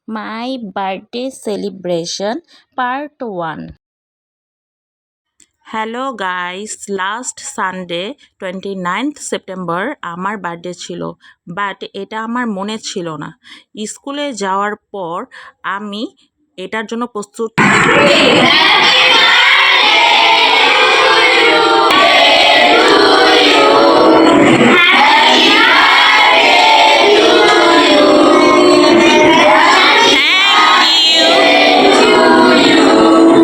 My birthday celebration part 1. Hello guys, last Sunday 29th September আমার birthday ছিল, but এটা আমার মনে ছিল না। স্কুলে যাওয়ার পর আমি এটার জন্য প্রস্তুত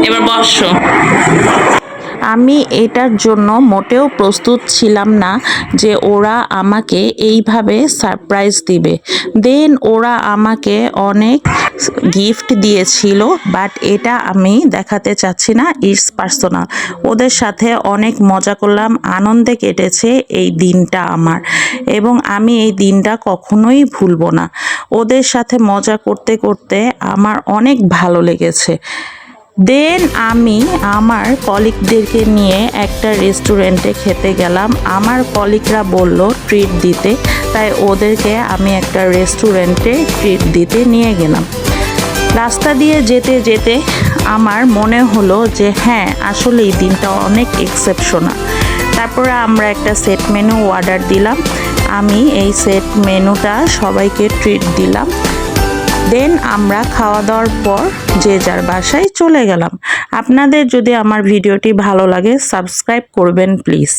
এবার বসো। আমি এটার জন্য মোটেও প্রস্তুত ছিলাম না যে ওরা আমাকে এইভাবে সারপ্রাইজ দিবে। দেন ওরা আমাকে অনেক গিফট দিয়েছিল, বাট এটা আমি দেখাতে চাচ্ছি না, ইটস পার্সোনাল। ওদের সাথে অনেক মজা করলাম, আনন্দে কেটেছে এই দিনটা আমার, এবং আমি এই দিনটা কখনোই ভুলবো না। ওদের সাথে মজা করতে করতে আমার অনেক ভালো লেগেছে। দেন আমি আমার কলিগদেরকে নিয়ে একটা রেস্টুরেন্টে খেতে গেলাম। আমার কলিগরা বলল ট্রিট দিতে, তাই ওদেরকে আমি একটা রেস্টুরেন্টে ট্রিট দিতে নিয়ে গেলাম। রাস্তা দিয়ে যেতে যেতে আমার মনে হলো যে হ্যাঁ, আসলে এই দিনটা অনেক এক্সেপশনাল। তারপরে আমরা একটা সেট মেনু অর্ডার দিলাম। আমি এই সেট মেনুটা সবাইকে ট্রিট দিলাম। দেন আমরা খাওয়া দাওয়ার পর যে যার বাসায় চলে গেলাম। আপনাদের যদি আমার ভিডিওটি ভালো লাগে, সাবস্ক্রাইব করবেন প্লিজ।